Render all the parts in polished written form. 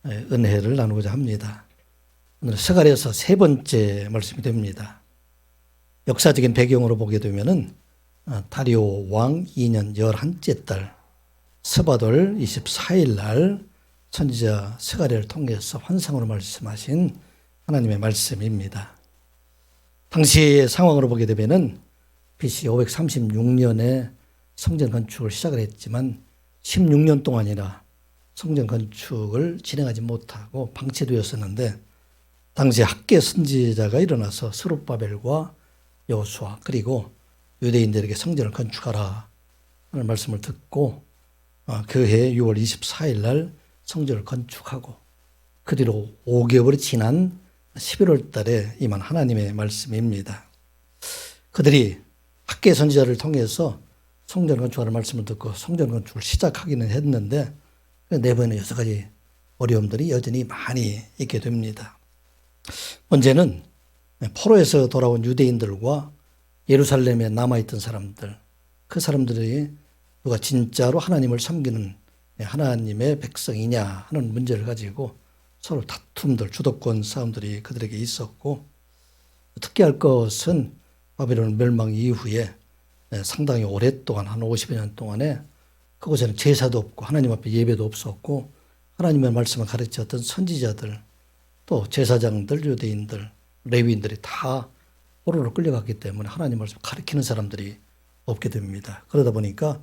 은혜를 나누고자 합니다. 오늘 스가랴서 세 번째 말씀이 됩니다. 역사적인 배경으로 보게 되면은 다리오 왕 2년 11째 달 스바돌 24일 날 선지자 스가랴를 통해서 환상으로 말씀하신 하나님의 말씀입니다. 당시의 상황으로 보게 되면은 BC 536년에 성전 건축을 시작을 했지만 16년 동안이나 성전 건축을 진행하지 못하고 방치되었었는데, 당시 학계 선지자가 일어나서 스룹바벨과 여호수아 그리고 유대인들에게 성전을 건축하라 하는 말씀을 듣고 그해 6월 24일 날 성전을 건축하고, 그 뒤로 5개월이 지난 11월 달에 임한 하나님의 말씀입니다. 그들이 학계 선지자를 통해서 성전 건축하는 말씀을 듣고 성전 건축을 시작하기는 했는데, 내부에는 여러 가지 어려움들이 여전히 많이 있게 됩니다. 문제는 포로에서 돌아온 유대인들과 예루살렘에 남아있던 사람들, 그 사람들이 누가 진짜로 하나님을 섬기는 하나님의 백성이냐 하는 문제를 가지고 서로 다툼들, 주도권 싸움들이 그들에게 있었고, 특이할 것은 바벨론 멸망 이후에 상당히 오랫동안 한 50여 년 동안에 그곳에는 제사도 없고 하나님 앞에 예배도 없었고, 하나님의 말씀을 가르쳤던 선지자들, 또 제사장들, 유대인들, 레위인들이 다 포로로 끌려갔기 때문에 하나님 말씀을 가르치는 사람들이 없게 됩니다. 그러다 보니까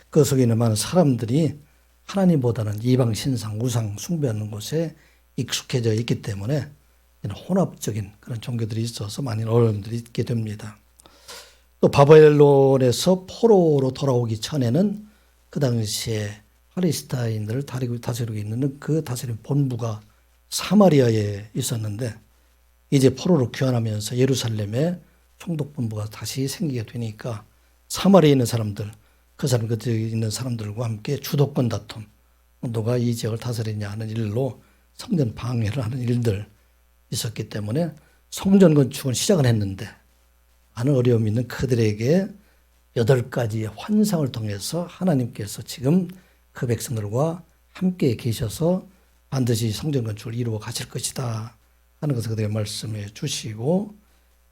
그 속에 있는 많은 사람들이 하나님보다는 이방 신상, 우상 숭배하는 곳에 익숙해져 있기 때문에 혼합적인 그런 종교들이 있어서 많은 어려움들이 있게 됩니다. 또 바벨론에서 포로로 돌아오기 전에는 그 당시에 팔레스타인들을 다스리고 있는 그 다스림 본부가 사마리아에 있었는데, 이제 포로로 귀환하면서 예루살렘에 총독본부가 다시 생기게 되니까 사마리아에 있는 사람들, 그들이 있는 사람들과 함께 주도권 다툼, 누가 이 지역을 다스리냐 하는 일로 성전 방해를 하는 일들 있었기 때문에 성전 건축을 시작은 했는데, 많은 어려움이 있는 그들에게 8가지의 환상을 통해서 하나님께서 지금 그 백성들과 함께 계셔서 반드시 성전 건축을 이루어 가실 것이다 하는 것을 그들에게 말씀해 주시고,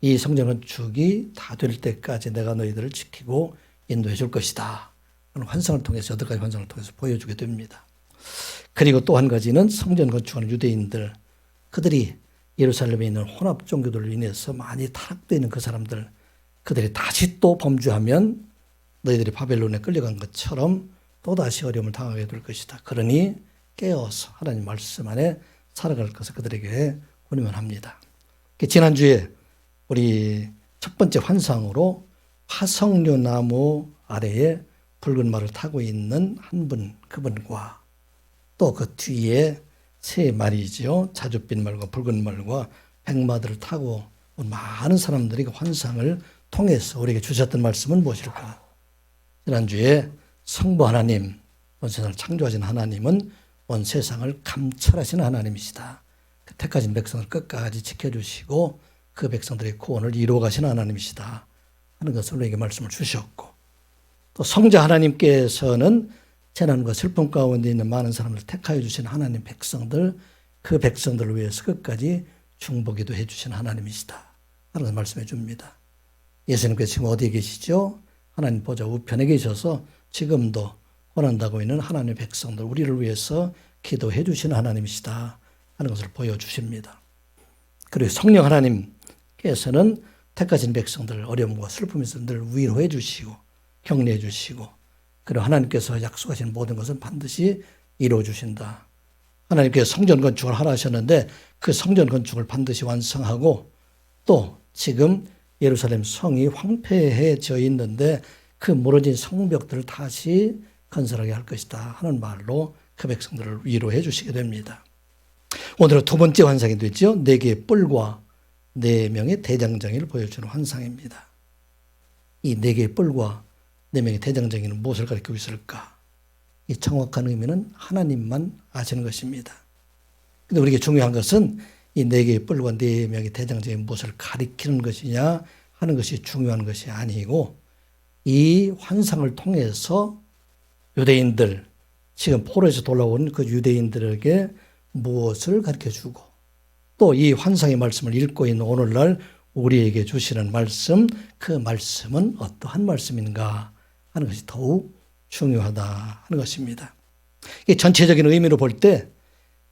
이 성전 건축이 다 될 때까지 내가 너희들을 지키고 인도해 줄 것이다 하는 환상을 통해서 8가지 환상을 통해서 보여주게 됩니다. 그리고 또 한 가지는 성전 건축하는 유대인들, 그들이 예루살렘에 있는 혼합 종교들로 인해서 많이 타락되어 있는 그 사람들, 그들이 다시 또 범죄하면 너희들이 바벨론에 끌려간 것처럼 또다시 어려움을 당하게 될 것이다. 그러니 깨어서 하나님 말씀 안에 살아갈 것을 그들에게 권면합니다. 지난주에 우리 첫 번째 환상으로 화석류 나무 아래에 붉은 말을 타고 있는 한 분, 그분과 또 그 뒤에 3마리죠. 자줏빛 말과 붉은 말과 백마들을 타고 온 많은 사람들이 그 환상을 통해서 우리에게 주셨던 말씀은 무엇일까? 지난주에 성부 하나님, 온 세상을 창조하신 하나님은 온 세상을 감찰하시는 하나님이시다. 그 택하신 백성을 끝까지 지켜주시고 그 백성들의 구원을 이루어 가시는 하나님이시다 하는 것을 우리에게 말씀을 주셨고, 또 성자 하나님께서는 재난과 슬픔 가운데 있는 많은 사람을 택하여 주신 하나님 백성들, 그 백성들을 위해서 끝까지 중보기도 해주신 하나님이시다 하는 것을 말씀해 줍니다. 예수님께서 지금 어디에 계시죠? 하나님 보좌 우편에 계셔서 지금도 고난당하고 있는 하나님의 백성들, 우리를 위해서 기도해 주시는 하나님이시다 하는 것을 보여주십니다. 그리고 성령 하나님께서는 택하신 백성들, 어려움과 슬픔이 있을 늘 위로해 주시고 격려해 주시고, 그리고 하나님께서 약속하신 모든 것은 반드시 이루어 주신다. 하나님께서 성전 건축을 하라 하셨는데 그 성전 건축을 반드시 완성하고, 또 지금 예루살렘 성이 황폐해져 있는데 그 무너진 성벽들을 다시 건설하게 할 것이다 하는 말로 그 백성들을 위로해 주시게 됩니다. 오늘은 두 번째 환상이 되죠. 4개의 뿔과 4명의 대장장이를 보여주는 환상입니다. 이 4개의 뿔과 4명의 대장장이는 무엇을 가리키고 있을까? 이 정확한 의미는 하나님만 아시는 것입니다. 그런데 우리에게 중요한 것은 이 4개의 뿔과 4명의 대장장이 무엇을 가리키는 것이냐 하는 것이 중요한 것이 아니고, 이 환상을 통해서 유대인들, 지금 포로에서 돌아온 그 유대인들에게 무엇을 가르쳐주고 또 이 환상의 말씀을 읽고 있는 오늘날 우리에게 주시는 말씀, 그 말씀은 어떠한 말씀인가 하는 것이 더욱 중요하다 하는 것입니다. 이 전체적인 의미로 볼 때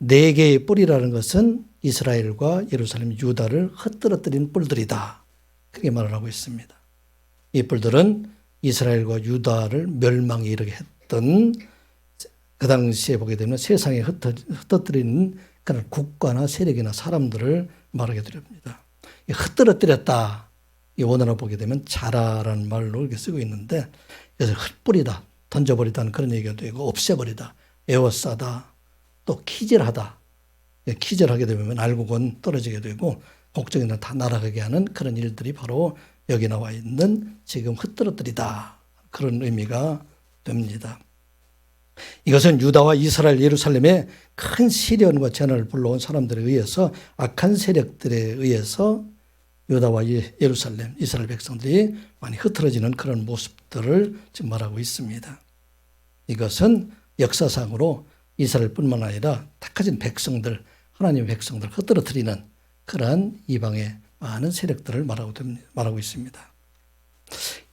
네 개의 뿔이라는 것은 이스라엘과 예루살렘, 유다를 흩뜨러뜨린 뿔들이다. 그렇게 말을 하고 있습니다. 이 뿔들은 이스라엘과 유다를 멸망에 이르게 했던 그 당시에 보게 되면 세상에 흩어뜨리는 그런 국가나 세력이나 사람들을 말하게 됩니다. 흩뜨러뜨렸다. 이 원어로 보게 되면 자라라는 말로 이렇게 쓰고 있는데 그래서 흩뿌리다, 던져버리다는 그런 얘기가 되고 없애버리다, 에워싸다, 또 키질하다. 키질하게 되면 알곡은 떨어지게 되고 곡정이는 다 날아가게 하는 그런 일들이 바로 여기 나와 있는 지금 흩뜨러뜨리다. 그런 의미가 됩니다. 이것은 유다와 이스라엘, 예루살렘의 큰 시련과 재난을 불러온 사람들에 의해서 악한 세력들에 의해서 유다와 예루살렘, 이스라엘 백성들이 많이 흐트러지는 그런 모습들을 지금 말하고 있습니다. 이것은 역사상으로 이스라엘뿐만 아니라 택하신 백성들, 하나님의 백성들 흐트러뜨리는 그러한 이방의 많은 세력들을 말하고 있습니다.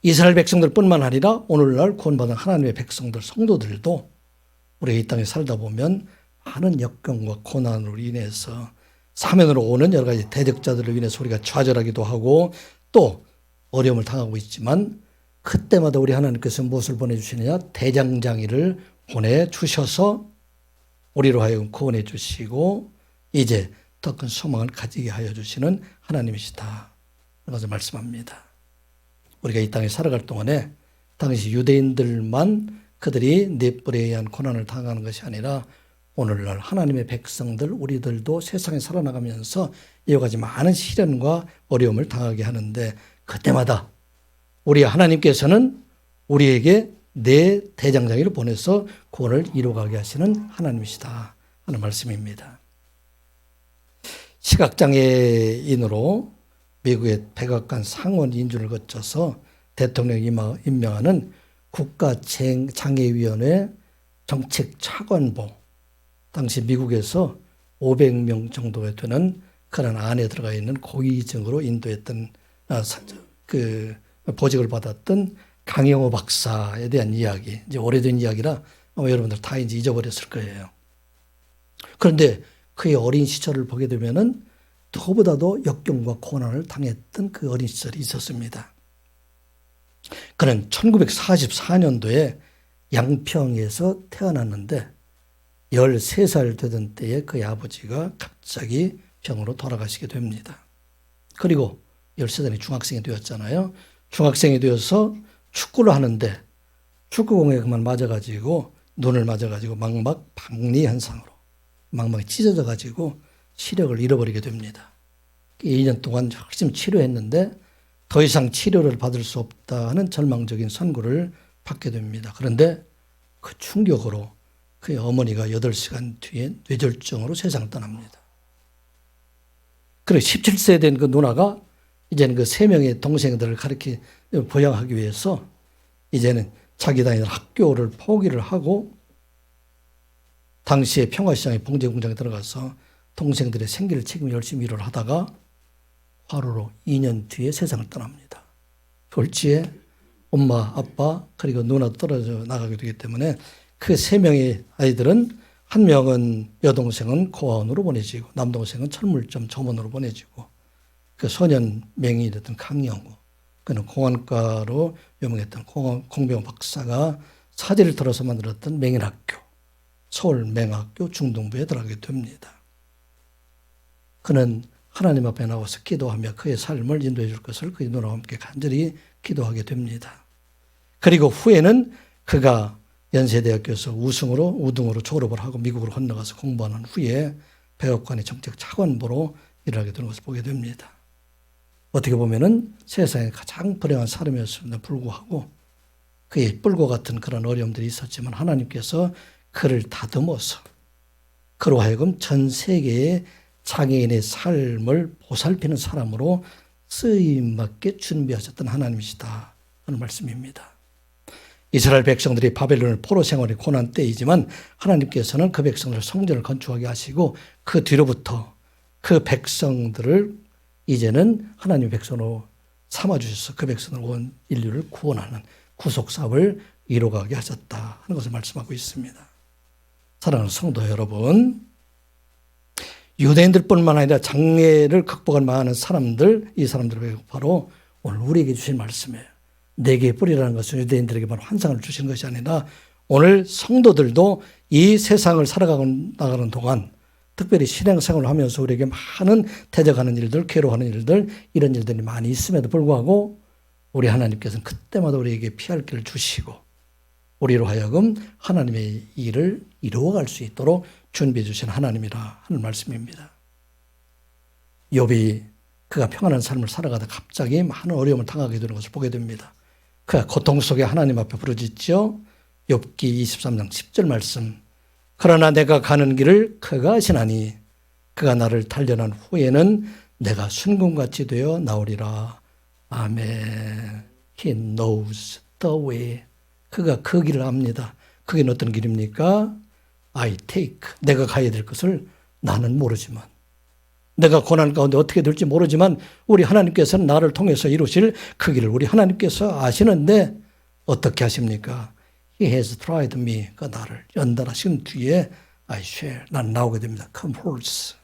이스라엘 백성들뿐만 아니라 오늘날 구원받은 하나님의 백성들, 성도들도 우리가 이 땅에 살다 보면 많은 역경과 고난으로 인해서 사면으로 오는 여러 가지 대적자들을 인해서 우리가 좌절하기도 하고 또 어려움을 당하고 있지만 그때마다 우리 하나님께서 무엇을 보내주시느냐? 대장장이를 보내주셔서 우리로 하여금 구원해 주시고 이제 더 큰 소망을 가지게 하여 주시는 하나님이시다. 그것을 말씀합니다. 우리가 이 땅에 살아갈 동안에 당시 유대인들만 그들이 네 뿔에 의한 고난을 당하는 것이 아니라 오늘날 하나님의 백성들 우리들도 세상에 살아나가면서 이와 같이 많은 시련과 어려움을 당하게 하는데 그때마다 우리 하나님께서는 우리에게 네 대장장이를 보내서 구원을 이루어가게 하시는 하나님이시다 하는 말씀입니다. 시각장애인으로 미국의 백악관 상원 인준을 거쳐서 대통령 임명하는 국가장애위원회 정책차관보 당시 미국에서 500명 정도가 되는 그런 안에 들어가 있는 고위직으로 인도했던 그 보직을 받았던 강영호 박사에 대한 이야기, 이제 오래된 이야기라 여러분들 다 이제 잊어버렸을 거예요. 그런데 그의 어린 시절을 보게 되면은 누구보다도 역경과 고난을 당했던 그 어린 시절이 있었습니다. 그는 1944년도에 양평에서 태어났는데 13살 되던 때에 그의 아버지가 갑자기 병으로 돌아가시게 됩니다. 그리고 13살이 중학생이 되었잖아요. 중학생이 되어서 축구를 하는데 축구공에 그만 맞아가지고 눈을 맞아가지고 망막 박리 현상으로 망막이 찢어져가지고 시력을 잃어버리게 됩니다. 2년 동안 열심히 치료했는데 더 이상 치료를 받을 수 없다는 절망적인 선고를 받게 됩니다. 그런데 그 충격으로 그의 어머니가 8시간 뒤에 뇌졸중으로 세상을 떠납니다. 그리고 17세 된 그 누나가 이제는 그 3명의 동생들을 가르쳐 보양하기 위해서 이제는 자기 다니는 학교를 포기를 하고 당시에 평화시장의 봉제공장에 들어가서 동생들의 생계를 책임을 열심히 일을 하다가 화로로 2년 뒤에 세상을 떠납니다. 졸지에 엄마, 아빠 그리고 누나도 떨어져 나가게 되기 때문에 그 3명의 아이들은 한 명은 여동생은 고아원으로 보내지고 남동생은 철물점 점원으로 보내지고 그 소년 맹인이 됐던 강영우 그는 공안과로 유명했던 공병 박사가 사지를 털어서 만들었던 맹인학교 서울맹학교 중등부에 들어가게 됩니다. 그는 하나님 앞에 나와서 기도하며 그의 삶을 인도해 줄 것을 그의 누나와 함께 간절히 기도하게 됩니다. 그리고 후에는 그가 연세대학교에서 우등으로 졸업을 하고 미국으로 건너가서 공부하는 후에 백악관의 정책차관보로 일을 하게 되는 것을 보게 됩니다. 어떻게 보면은 세상에 가장 불행한 사람이었음에도 불구하고 그의 뿔과 같은 그런 어려움들이 있었지만 하나님께서 그를 다듬어서 그로 하여금 전 세계의 장애인의 삶을 보살피는 사람으로 쓰임받게 준비하셨던 하나님이시다 하는 말씀입니다. 이스라엘 백성들이 바벨론을 포로 생활의 고난 때이지만 하나님께서는 그 백성들 성전을 건축하게 하시고 그 뒤로부터 그 백성들을 이제는 하나님의 백성으로 삼아주셔서 그 백성을 온 인류를 구원하는 구속사업을 이루어가게 하셨다 하는 것을 말씀하고 있습니다. 사랑하는 성도 여러분, 유대인들뿐만 아니라 장애를 극복할 많은 사람들, 이 사람들에게 바로 오늘 우리에게 주신 말씀이에요. 네 개의 뿌리라는 것은 유대인들에게 바로 환상을 주신 것이 아니라 오늘 성도들도 이 세상을 살아가는 동안 특별히 신앙생활을 하면서 우리에게 많은 대적하는 일들, 괴로워하는 일들, 이런 일들이 많이 있음에도 불구하고 우리 하나님께서는 그때마다 우리에게 피할 길을 주시고 우리로 하여금 하나님의 일을 이루어갈 수 있도록 준비해 주신 하나님이라 하는 말씀입니다. 욥이 그가 평안한 삶을 살아가다 갑자기 많은 어려움을 당하게 되는 것을 보게 됩니다. 그가 고통 속에 하나님 앞에 부르짖죠. 욥기 23장 10절 말씀. 그러나 내가 가는 길을 그가 아시나니 그가 나를 단련한 후에는 내가 순금같이 되어 나오리라. 아멘. He knows the way. 그가 그 길을 압니다. 그게 어떤 길입니까? I take. 내가 가야 될 것을 나는 모르지만, 내가 고난 가운데 어떻게 될지 모르지만 우리 하나님께서는 나를 통해서 이루실 그 길을 우리 하나님께서 아시는데 어떻게 하십니까? He has tried me. 그 나를 연단하신 뒤에 I shall. 난 나오게 됩니다. Come forth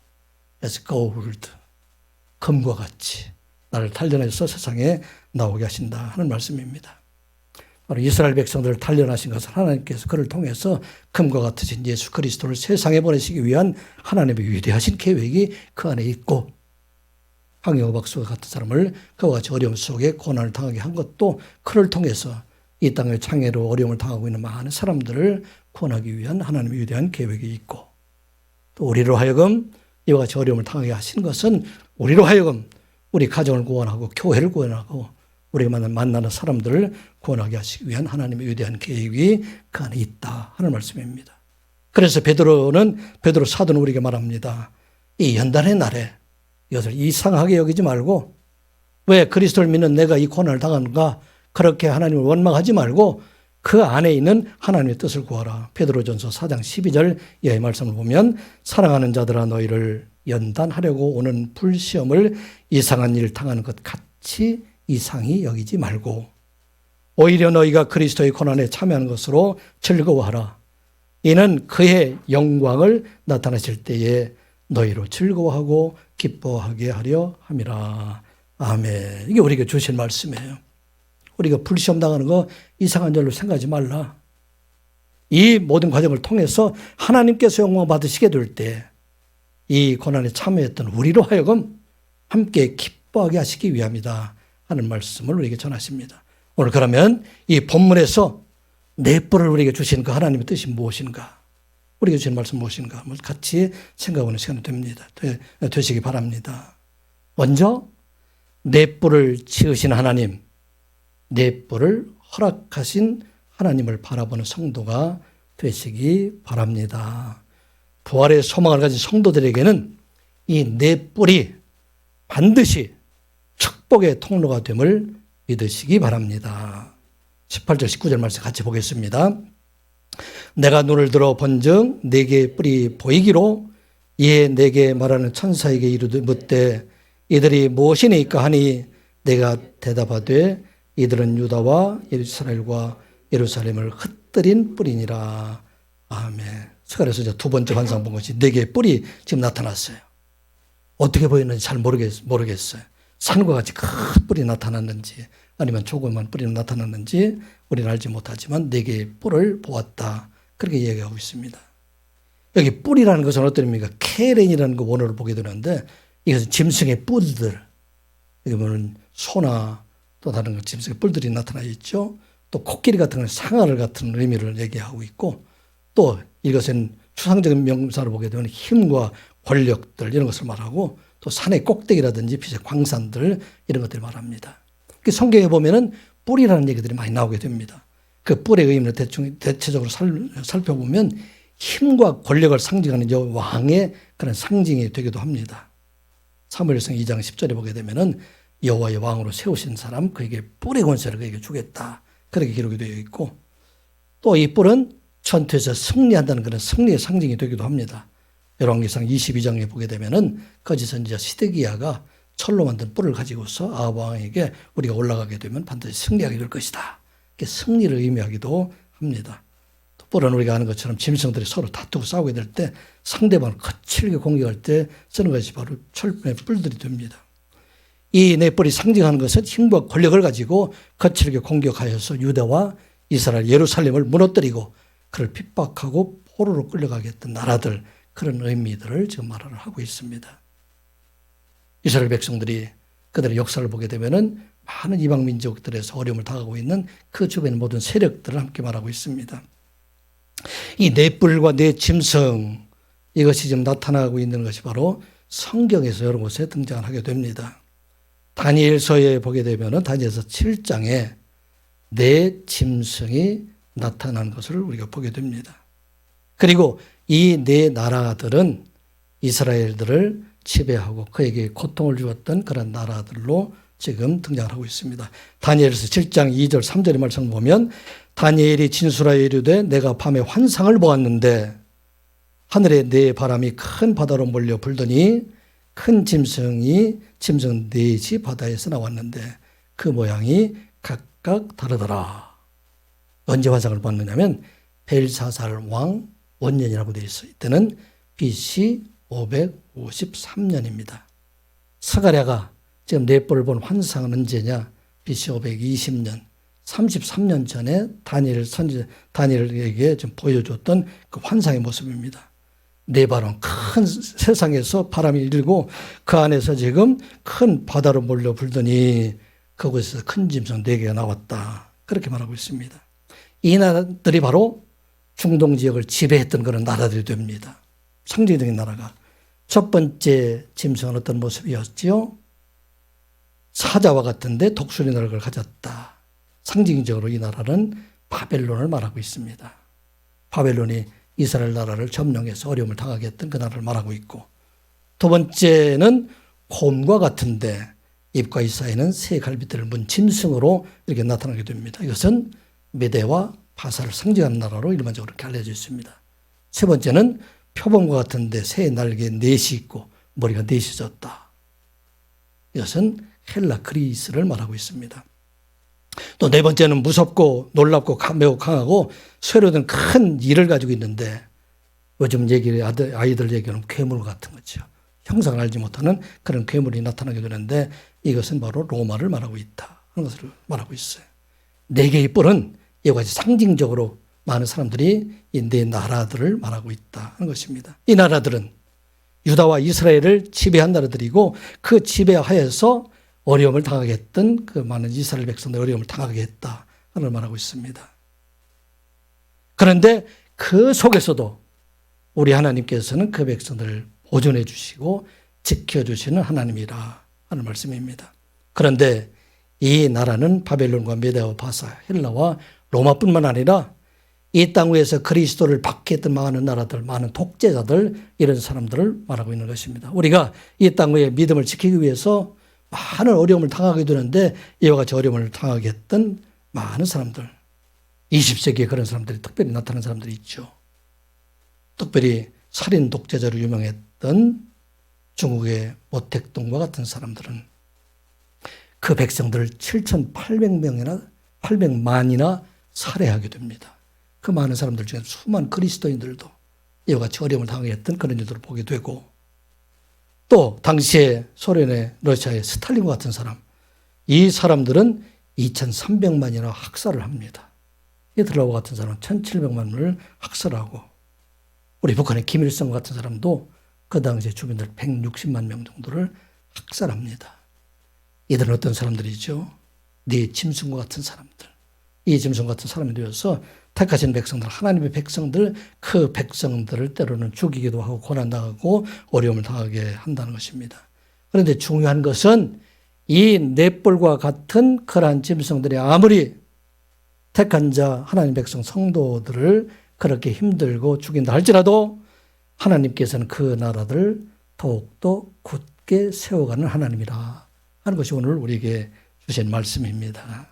as gold. 금과 같이 나를 단련해서 세상에 나오게 하신다 하는 말씀입니다. 바로 이스라엘 백성들을 단련하신 것은 하나님께서 그를 통해서 금과 같으신 예수 그리스도를 세상에 보내시기 위한 하나님의 위대하신 계획이 그 안에 있고, 황영호 박사와 같은 사람을 그와 같이 어려움 속에 고난을 당하게 한 것도 그를 통해서 이 땅의 장애로 어려움을 당하고 있는 많은 사람들을 구원하기 위한 하나님의 위대한 계획이 있고, 또 우리로 하여금 이와 같이 어려움을 당하게 하신 것은 우리로 하여금 우리 가정을 구원하고 교회를 구원하고 우리가 만나는 사람들을 구원하게 하시기 위한 하나님의 위대한 계획이 그 안에 있다 하는 말씀입니다. 그래서 베드로 사도는 우리에게 말합니다. 이 연단의 날에 이것을 이상하게 여기지 말고, 왜 그리스도를 믿는 내가 이 고난을 당하는가, 그렇게 하나님을 원망하지 말고 그 안에 있는 하나님의 뜻을 구하라. 베드로전서 4장 12절 이하의 말씀을 보면, 사랑하는 자들아 너희를 연단하려고 오는 불시험을 이상한 일을 당하는 것 같이 이상히 여기지 말고 오히려 너희가 그리스도의 고난에 참여하는 것으로 즐거워하라. 이는 그의 영광을 나타내실 때에 너희로 즐거워하고 기뻐하게 하려 함이라. 아멘. 이게 우리에게 주신 말씀이에요. 우리가 불시험 당하는 거 이상한 일로 생각하지 말라. 이 모든 과정을 통해서 하나님께서 영광 받으시게 될 때 이 고난에 참여했던 우리로 하여금 함께 기뻐하게 하시기 위함이다 하는 말씀을 우리에게 전하십니다. 오늘 그러면 이 본문에서 네 뿔을 우리에게 주신 그 하나님의 뜻이 무엇인가, 우리에게 주신 말씀 무엇인가 같이 생각하는 시간이 되시기 바랍니다. 먼저 네 뿔을 지으신 하나님, 네 뿔을 허락하신 하나님을 바라보는 성도가 되시기 바랍니다. 부활의 소망을 가진 성도들에게는 이 네 뿔이 반드시 축복의 통로가 됨을 믿으시기 바랍니다. 18절 19절 말씀 같이 보겠습니다. 내가 눈을 들어 본즉 네 개의 뿔이 보이기로 이에 내게 말하는 천사에게 이르되 묻되 이들이 무엇이니까 하니 내가 대답하되 이들은 유다와 이스라엘과 예루살렘을 흩뜨린 뿔이니라. 아멘. 그래서 이제 두 번째 환상 본 것이 네 개의 뿔이 지금 나타났어요. 어떻게 보이는지 잘 모르겠어요. 산과 같이 큰 뿔이 나타났는지 아니면 조그만 뿔이 나타났는지 우리는 알지 못하지만 네 개의 뿔을 보았다. 그렇게 이야기하고 있습니다. 여기 뿔이라는 것은 어떤 의미입니까? 케렌이라는 그 원어를 보게 되는데 이것은 짐승의 뿔들, 여기 보면 소나 또 다른 짐승의 뿔들이 나타나 있죠. 또 코끼리 같은 건 상아를 같은 의미를 얘기하고 있고, 또 이것은 추상적인 명사를 보게 되면 힘과 권력들 이런 것을 말하고, 또 산의 꼭대기라든지 빛의 광산들 이런 것들을 말합니다. 성경에 보면은 뿔이라는 얘기들이 많이 나오게 됩니다. 그 뿔의 의미를 대체적으로 살펴보면 힘과 권력을 상징하는 왕의 그런 상징이 되기도 합니다. 사무엘상 2장 10절에 보게 되면은 여호와의 왕으로 세우신 사람, 그에게 뿔의 권세를 그에게 주겠다. 그렇게 기록이 되어 있고, 또 이 뿔은 전투에서 승리한다는 그런 승리의 상징이 되기도 합니다. 열왕기상 22장에 보게 되면은 거짓 선지자 시드기야가 철로 만든 뿔을 가지고서 아합 왕에게 우리가 올라가게 되면 반드시 승리하게 될 것이다. 이게 승리를 의미하기도 합니다. 또 뿔은 우리가 아는 것처럼 짐승들이 서로 다투고 싸우게 될 때 상대방을 거칠게 공격할 때 쓰는 것이 바로 철의 뿔들이 됩니다. 이 네 뿔이 상징하는 것은 힘과 권력을 가지고 거칠게 공격하여서 유다와 이스라엘, 예루살렘을 무너뜨리고 그를 핍박하고 포로로 끌려가게 했던 나라들, 그런 의미들을 지금 말을 하고 있습니다. 이스라엘 백성들이 그들의 역사를 보게 되면은 많은 이방 민족들에서 어려움을 당하고 있는 그 주변의 모든 세력들을 함께 말하고 있습니다. 이 네 뿔과 네 짐승, 이것이 지금 나타나고 있는 것이 바로 성경에서 여러 곳에 등장하게 됩니다. 다니엘서에 보게 되면은 다니엘서 7장에 네 짐승이 나타나는 것을 우리가 보게 됩니다. 그리고 이 네 나라들은 이스라엘들을 지배하고 그에게 고통을 주었던 그런 나라들로 지금 등장을 하고 있습니다. 다니엘서 7장 2절 3절의 말씀을 보면 다니엘이 진술하여 이르되 내가 밤에 환상을 보았는데 하늘에 네 바람이 큰 바다로 몰려 불더니 큰 짐승 넷이 바다에서 나왔는데 그 모양이 각각 다르더라. 언제 환상을 봤느냐면 벨사살 왕 원년이라고 되어 있어요. 이때는 BC 553년입니다. 스가랴가 지금 네 뿔을 본 환상은 언제냐? BC 520년, 33년 전에 다니엘에게 좀 보여줬던 그 환상의 모습입니다. 네 바람, 큰 세상에서 바람이 일고 그 안에서 지금 큰 바다로 몰려 불더니 그곳에서 큰 짐승 4개가 나왔다. 그렇게 말하고 있습니다. 이 나라들이 바로 중동 지역을 지배했던 그런 나라들이 됩니다. 상징적인 나라가. 첫 번째 짐승은 어떤 모습이었지요? 사자와 같은데 독수리 나라를 가졌다. 상징적으로 이 나라는 바벨론을 말하고 있습니다. 바벨론이 이스라엘 나라를 점령해서 어려움을 당하게 했던 그 나라를 말하고 있고, 두 번째는 곰과 같은데 입과 입 사이에는 새 갈빗대를 문 짐승으로 이렇게 나타나게 됩니다. 이것은 메대와 바사를 상징하는 나라로 일반적으로 이렇게 알려져 있습니다. 세 번째는 표범과 같은데 새 날개 넷이 있고 머리가 넷이 졌다. 이것은 헬라 그리스를 말하고 있습니다. 또 네 번째는 무섭고 놀랍고 매우 강하고 쇠로 된 큰 일을 가지고 있는데 요즘 아이들 얘기는 괴물 같은 거죠. 형상을 알지 못하는 그런 괴물이 나타나게 되는데 이것은 바로 로마를 말하고 있다 하는 것을 말하고 있어요. 네 개의 뿔은 이와 같이 상징적으로 많은 사람들이 이 네 나라들을 말하고 있다 하는 것입니다. 이 나라들은 유다와 이스라엘을 지배한 나라들이고 그 지배하에서 어려움을 당하게 했던 그 많은 이스라엘 백성들 어려움을 당하게 했다 하는 말하고 있습니다. 그런데 그 속에서도 우리 하나님께서는 그 백성들을 보존해 주시고 지켜주시는 하나님이라 하는 말씀입니다. 그런데 이 나라는 바벨론과 메대와 바사, 헬라와 로마뿐만 아니라 이 땅 위에서 그리스도를 박해했던 많은 나라들, 많은 독재자들, 이런 사람들을 말하고 있는 것입니다. 우리가 이 땅 위에 믿음을 지키기 위해서 많은 어려움을 당하게 되는데 이와 같이 어려움을 당하게 했던 많은 사람들, 20세기에 그런 사람들이 특별히 나타난 사람들이 있죠. 특별히 살인 독재자로 유명했던 중국의 모택동과 같은 사람들은 그 백성들을 800만이나 살해하게 됩니다. 그 많은 사람들 중에 수많은 그리스도인들도 이와 같이 어려움을 당하게 했던 그런 일들을 보게 되고, 또 당시에 소련의 러시아의 스탈린과 같은 사람, 이 사람들은 2300만이나 학살을 합니다. 히틀러와 같은 사람은 1700만을 학살하고, 우리 북한의 김일성 같은 사람도 그 당시에 주민들 160만 명 정도를 학살합니다. 이들은 어떤 사람들이죠? 네 짐승과 같은 사람들. 이 짐승 같은 사람이 되어서 택하신 백성들, 하나님의 백성들, 그 백성들을 때로는 죽이기도 하고 고난당하고 어려움을 당하게 한다는 것입니다. 그런데 중요한 것은 이 넷볼과 같은 그러한 짐승들이 아무리 택한 자, 하나님 백성 성도들을 그렇게 힘들고 죽인다 할지라도 하나님께서는 그 나라들을 더욱더 굳게 세워가는 하나님이라 하는 것이 오늘 우리에게 주신 말씀입니다.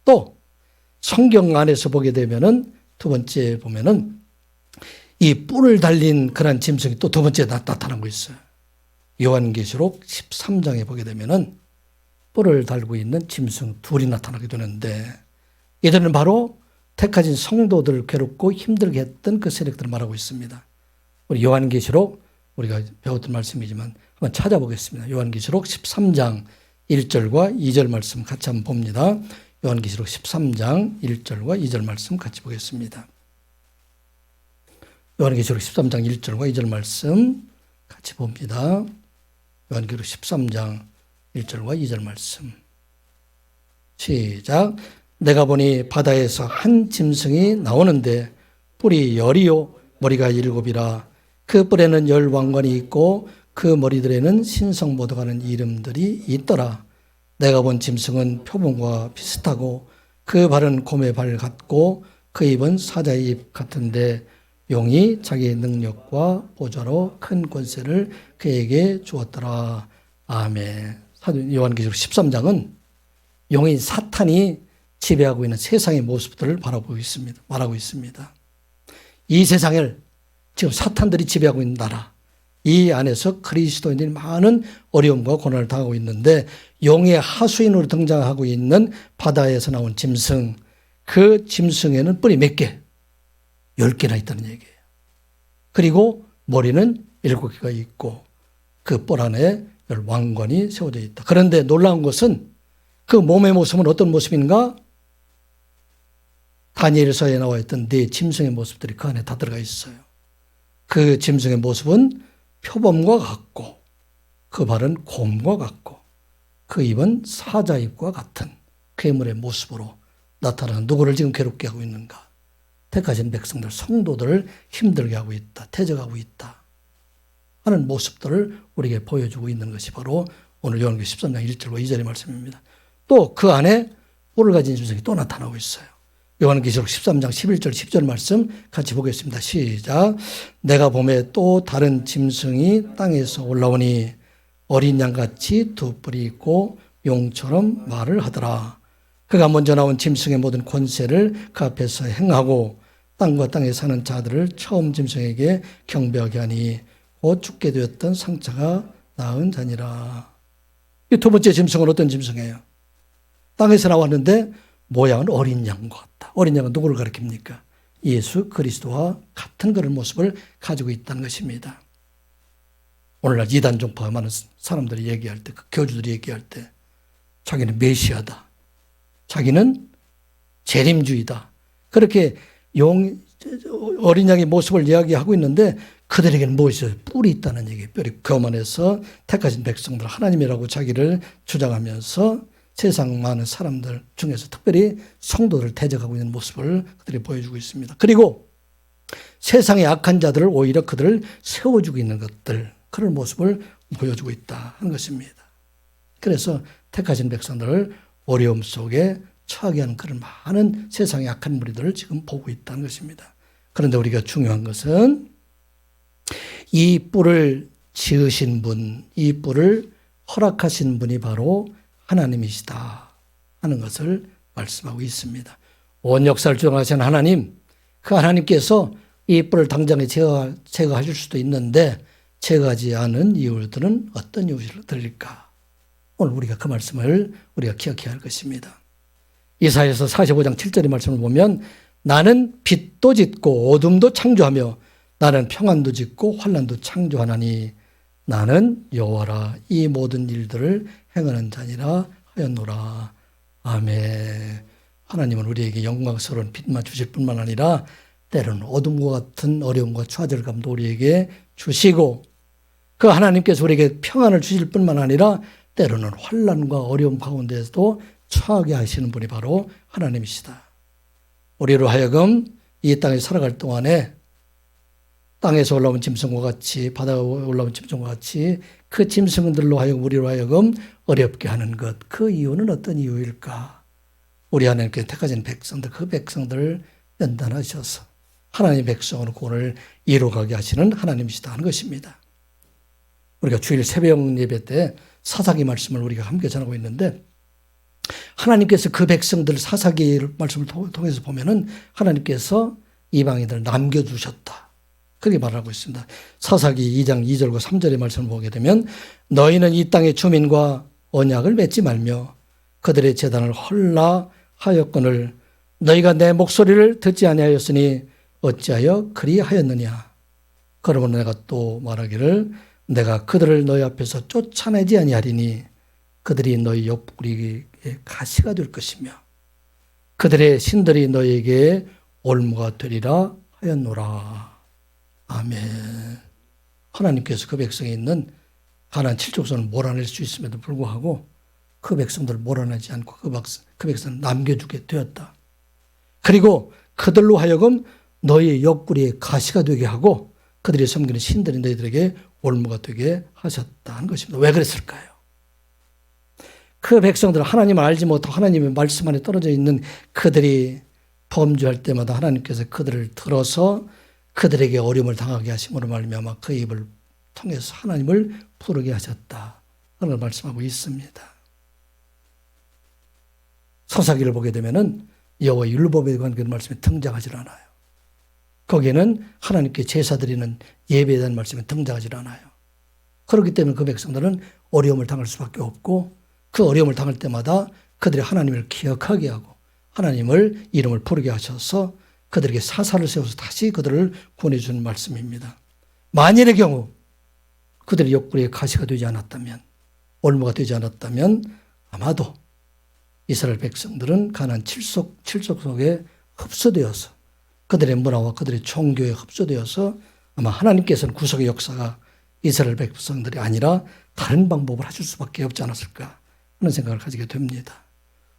또 성경 안에서 보게 되면은 두 번째 보면은 이 뿔을 달린 그런 짐승이 또 두 번째 나타나고 있어요. 요한계시록 13장에 보게 되면은 뿔을 달고 있는 짐승 둘이 나타나게 되는데 이들은 바로 택하신 성도들을 괴롭고 힘들게 했던 그 세력들을 말하고 있습니다. 우리 요한계시록 우리가 배웠던 말씀이지만 한번 찾아보겠습니다. 요한계시록 13장 1절과 2절 말씀 같이 한번 봅니다. 요한계시록 13장 1절과 2절 말씀 같이 보겠습니다. 요한계시록 13장 1절과 2절 말씀 같이 봅니다. 요한계시록 13장 1절과 2절 말씀 시작. 내가 보니 바다에서 한 짐승이 나오는데 뿔이 열이요 머리가 일곱이라. 그 뿔에는 열 왕관이 있고 그 머리들에는 신성모독하는 이름들이 있더라. 내가 본 짐승은 표범과 비슷하고 그 발은 곰의 발 같고 그 입은 사자의 입 같은데 용이 자기의 능력과 보좌로 큰 권세를 그에게 주었더라. 아멘. 요한계시록 13장은 용인 사탄이 지배하고 있는 세상의 모습들을 말하고 있습니다. 이 세상을 지금 사탄들이 지배하고 있는 나라, 이 안에서 그리스도인들이 많은 어려움과 고난을 당하고 있는데 용의 하수인으로 등장하고 있는 바다에서 나온 짐승, 그 짐승에는 뿔이 몇 개? 10개나 있다는 얘기예요. 그리고 머리는 7개가 있고 그 뿔 안에 왕관이 세워져 있다. 그런데 놀라운 것은 그 몸의 모습은 어떤 모습인가? 다니엘서에 나와 있던 네 짐승의 모습들이 그 안에 다 들어가 있어요. 그 짐승의 모습은 표범과 같고 그 발은 곰과 같고 그 입은 사자 입과 같은 괴물의 모습으로 나타나는 누구를 지금 괴롭게 하고 있는가? 택하신 백성들, 성도들을 힘들게 하고 있다, 태적하고 있다 하는 모습들을 우리에게 보여주고 있는 것이 바로 오늘 요한계시록 13장 1절과 2절의 말씀입니다. 또 그 안에 뿔을 가진 짐승이 또 나타나고 있어요. 요한계시록 13장 11절 10절 말씀 같이 보겠습니다. 시작. 내가 보매 또 다른 짐승이 땅에서 올라오니 어린 양같이 두 뿔이 있고 용처럼 말을 하더라. 그가 먼저 나온 짐승의 모든 권세를 그 앞에서 행하고 땅과 땅에 사는 자들을 처음 짐승에게 경배하게 하니 곧 죽게 되었던 상처가 나은 자니라. 이 두 번째 짐승은 어떤 짐승이에요? 땅에서 나왔는데 모양은 어린 양과 같다. 어린 양은 누구를 가리킵니까? 예수 그리스도와 같은 그런 모습을 가지고 있다는 것입니다. 오늘날 이단 종파가 많은 사람들이 얘기할 때, 그 교주들이 얘기할 때 자기는 메시아다. 자기는 재림주의다. 그렇게 어린 양의 모습을 이야기하고 있는데 그들에게는 무엇이 뿔이 있다는 얘기예요. 뼈리 교만해서 택하신 백성들 하나님이라고 자기를 주장하면서 세상 많은 사람들 중에서 특별히 성도들을 대적하고 있는 모습을 그들이 보여주고 있습니다. 그리고 세상의 악한 자들을 오히려 그들을 세워주고 있는 것들, 그런 모습을 보여주고 있다 하는 것입니다. 그래서 택하신 백성들을 어려움 속에 처하게 하는 그런 많은 세상의 악한 무리들을 지금 보고 있다는 것입니다. 그런데 우리가 중요한 것은 이 뿔을 지으신 분, 이 뿔을 허락하신 분이 바로 하나님이시다 하는 것을 말씀하고 있습니다. 온 역사를 주장하시는 하나님, 그 하나님께서 이 뿔을 당장에 제거하실 수도 있는데 제거하지 않은 이유들은 어떤 이유들일까? 오늘 우리가 그 말씀을 우리가 기억해야 할 것입니다. 이사야서 45장 7절의 말씀을 보면 나는 빛도 짓고 어둠도 창조하며 나는 평안도 짓고 환난도 창조하나니 나는 여호와라 이 모든 일들을 행하는 자니라 하였노라. 아멘. 하나님은 우리에게 영광스러운 빛만 주실 뿐만 아니라 때로는 어둠과 같은 어려움과 좌절감도 우리에게 주시고 그 하나님께서 우리에게 평안을 주실 뿐만 아니라 때로는 환난과 어려움 가운데서도 처하게 하시는 분이 바로 하나님이시다. 우리로 하여금 이 땅에 살아갈 동안에 땅에서 올라온 짐승과 같이 바다에 올라온 짐승과 같이 그 짐승들로 하여금 우리로 하여금 어렵게 하는 것, 그 이유는 어떤 이유일까? 우리 하나님께서 택하신 백성들, 그 백성들을 연단하셔서 하나님의 백성으로 구원을 이루어가게 하시는 하나님이시다 하는 것입니다. 우리가 주일 새벽 예배 때 사사기 말씀을 우리가 함께 전하고 있는데 하나님께서 그 백성들 사사기 말씀을 통해서 보면은 하나님께서 이방인들을 남겨두셨다. 그렇게 말하고 있습니다. 사사기 2장 2절과 3절의 말씀을 보게 되면 너희는 이 땅의 주민과 언약을 맺지 말며 그들의 제단을 헐라하였거늘 너희가 내 목소리를 듣지 아니하였으니 어찌하여 그리하였느냐. 그러면 내가 또 말하기를 내가 그들을 너희 앞에서 쫓아내지 아니하리니 그들이 너희 옆구리에 가시가 될 것이며 그들의 신들이 너희에게 올무가 되리라 하였노라. 아멘. 하나님께서 그 백성에 있는 가나안 7족속을 몰아낼 수 있음에도 불구하고 그 백성들을 몰아내지 않고 그 백성을 남겨주게 되었다. 그리고 그들로 하여금 너희의 옆구리에 가시가 되게 하고 그들이 섬기는 신들이 너희들에게 올무가 되게 하셨다는 것입니다. 왜 그랬을까요? 그 백성들 하나님을 알지 못하고 하나님의 말씀 안에 떨어져 있는 그들이 범죄할 때마다 하나님께서 그들을 들어서 그들에게 어려움을 당하게 하심으로 말미암아 그 입을 통해서 하나님을 부르게 하셨다. 하는 걸 말씀하고 있습니다. 사사기를 보게 되면은 여호와 율법에 관한 그런 말씀이 등장하지 않아요. 거기에는 하나님께 제사 드리는 예배에 대한 말씀이 등장하지 않아요. 그렇기 때문에 그 백성들은 어려움을 당할 수밖에 없고 그 어려움을 당할 때마다 그들이 하나님을 기억하게 하고 하나님을 이름을 부르게 하셔서 그들에게 사사를 세워서 다시 그들을 구원해주는 말씀입니다. 만일의 경우 그들의 옆구리에 가시가 되지 않았다면 올무가 되지 않았다면 아마도 이스라엘 백성들은 가나안 칠족 속에 흡수되어서 그들의 문화와 그들의 종교에 흡수되어서 아마 하나님께서는 구속의 역사가 이스라엘 백성들이 아니라 다른 방법을 하실 수밖에 없지 않았을까 하는 생각을 가지게 됩니다.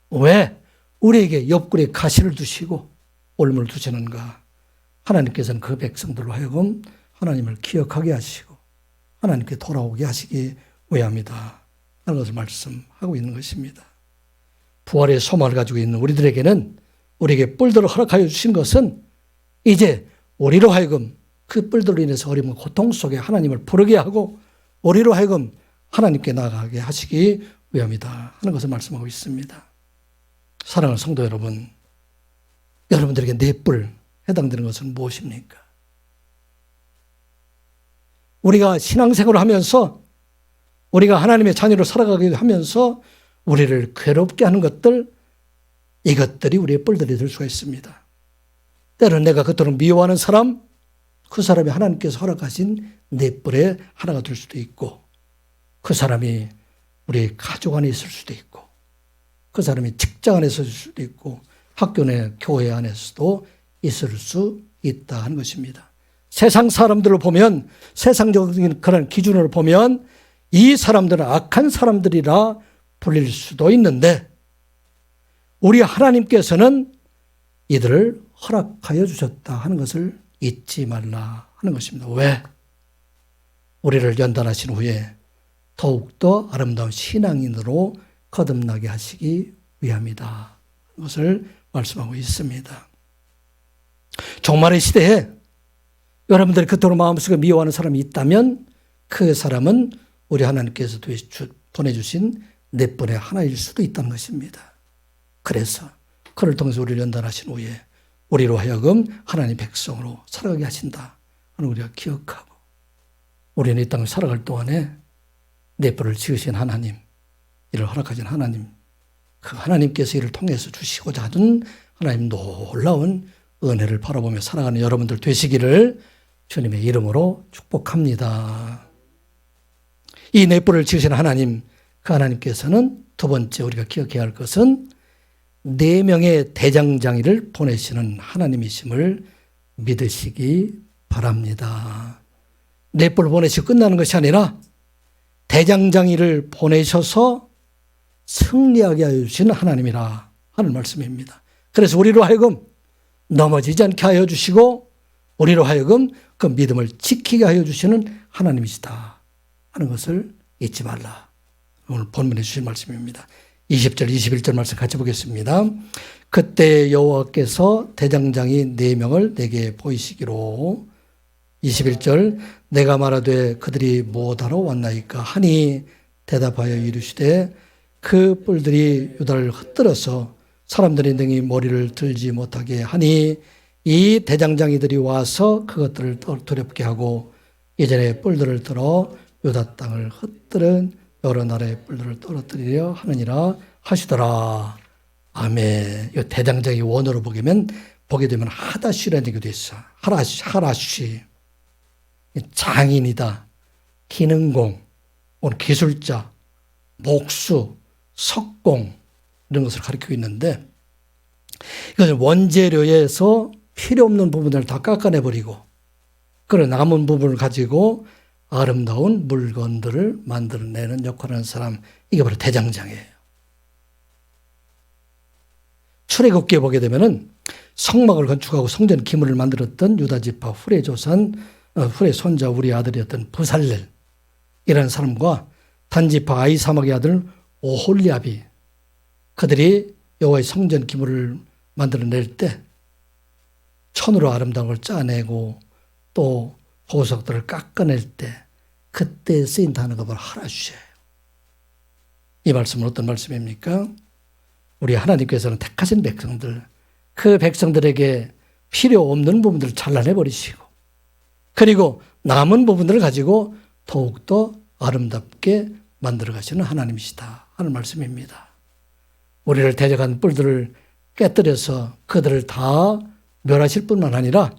왜 우리에게 옆구리에 가시를 두시고 올무를 두시는가? 하나님께서는 그 백성들로 하여금 하나님을 기억하게 하시고 하나님께 돌아오게 하시기 위함이다 하는 것을 말씀하고 있는 것입니다. 부활의 소망을 가지고 있는 우리들에게는 우리에게 뿔들을 허락하여 주신 것은 이제 우리로 하여금 그 뿔들로 인해서 어려운 고통 속에 하나님을 부르게 하고 우리로 하여금 하나님께 나아가게 하시기 위함이다 하는 것을 말씀하고 있습니다. 사랑하는 성도 여러분, 여러분들에게 네 뿔 해당되는 것은 무엇입니까? 우리가 신앙생활을 하면서 우리가 하나님의 자녀로 살아가게 하면서 우리를 괴롭게 하는 것들, 이것들이 우리의 뿔들이 될 수가 있습니다. 때로는 내가 그토록 미워하는 사람, 그 사람이 하나님께서 허락하신 네 뿔의 하나가 될 수도 있고 그 사람이 우리 가족 안에 있을 수도 있고 그 사람이 직장 안에서 있을 수도 있고 학교 내 교회 안에서도 있을 수 있다 하는 것입니다. 세상 사람들을 보면 세상적인 그런 기준으로 보면 이 사람들은 악한 사람들이라 불릴 수도 있는데 우리 하나님께서는 이들을 허락하여 주셨다 하는 것을 잊지 말라 하는 것입니다. 왜? 우리를 연단하신 후에 더욱더 아름다운 신앙인으로 거듭나게 하시기 위함이다. 그것을 말씀하고 있습니다. 종말의 시대에 여러분들이 그토록 마음속에 미워하는 사람이 있다면 그 사람은 우리 하나님께서 보내주신 네 뿔의 하나일 수도 있다는 것입니다. 그래서 그를 통해서 우리를 연단하신 후에 우리로 하여금 하나님의 백성으로 살아가게 하신다 하는 우리가 기억하고 우리는 이 땅을 살아갈 동안에 네 뿔을 지으신 하나님, 이를 허락하신 하나님, 그 하나님께서 이를 통해서 주시고자 하는 하나님 놀라운 은혜를 바라보며 살아가는 여러분들 되시기를 주님의 이름으로 축복합니다. 이 네 뿔을 지으신 하나님, 그 하나님께서는 두 번째 우리가 기억해야 할 것은 4명의 대장장이를 보내시는 하나님이심을 믿으시기 바랍니다. 네 뿔을 보내시고 끝나는 것이 아니라 대장장이를 보내셔서 승리하게 하여 주시는 하나님이라 하는 말씀입니다. 그래서 우리로 하여금 넘어지지 않게 하여 주시고 우리로 하여금 그 믿음을 지키게 하여 주시는 하나님이시다 하는 것을 잊지 말라. 오늘 본문에 주신 말씀입니다. 20절, 21절 말씀 같이 보겠습니다. 그때 여호와께서 대장장이 4명을 내게 보이시기로 21절 내가 말하되 그들이 뭐하러 왔나이까 하니 대답하여 이르시되 그 뿔들이 유다를 흩뜨려서 사람들이 능히 머리를 들지 못하게 하니 이 대장장이들이 와서 그것들을 두렵게 하고 이전에 뿔들을 들어 유다 땅을 흩뜨른 여러 나라의 뿔들을 떨어뜨리려 하느니라 하시더라. 아멘. 이 대장장이 원어로 보게 되면 하다쉬라는 얘기도 있어. 하라쉬. 장인이다. 기능공, 기술자, 목수, 석공 이런 것을 가리키고 있는데 이것은 원재료에서 필요 없는 부분을 다 깎아내버리고 그런 남은 부분을 가지고 아름다운 물건들을 만들어내는 역할을 하는 사람, 이게 바로 대장장이에요. 출애굽기에 보게 되면은 성막을 건축하고 성전 기물을 만들었던 유다지파 훌의 손자 우리 아들이었던 부살렐이라는 사람과 단지파 아이사막의 아들 오홀리압이 그들이 여호와의 성전 기물을 만들어낼 때 천으로 아름다운 걸 짜내고 또 보석들을 깎아낼 때 그때 쓰인 단어가 바로 하라슈예요. 이 말씀은 어떤 말씀입니까? 우리 하나님께서는 택하신 백성들, 그 백성들에게 필요 없는 부분들을 잘라내버리시고 그리고 남은 부분들을 가지고 더욱더 아름답게 만들어 가시는 하나님이시다 하는 말씀입니다. 우리를 대적한 뿔들을 깨뜨려서 그들을 다 멸하실 뿐만 아니라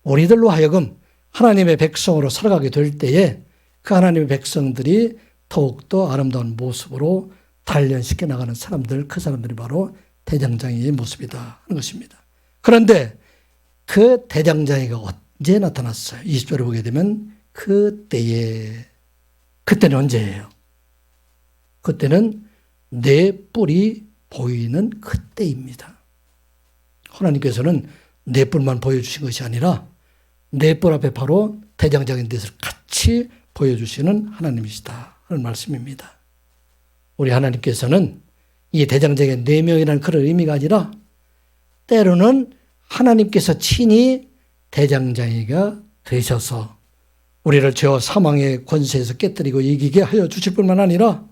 우리들로 하여금 하나님의 백성으로 살아가게 될 때에 그 하나님의 백성들이 더욱더 아름다운 모습으로 단련시켜 나가는 사람들, 그 사람들이 바로 대장장이의 모습이다 하는 것입니다. 그런데 그 대장장이가 언제 나타났어요? 20절에 보게 되면 그때는 언제예요? 그때는 내 뿔이 보이는 그때입니다. 하나님께서는 내 뿔만 보여주신 것이 아니라 내 뿔 앞에 바로 대장장인 뜻을 같이 보여주시는 하나님이시다 하는 말씀입니다. 우리 하나님께서는 이 대장장의 4명이라는 그런 의미가 아니라 때로는 하나님께서 친히 대장장이가 되셔서 우리를 죄와 사망의 권세에서 깨뜨리고 이기게 하여 주실 뿐만 아니라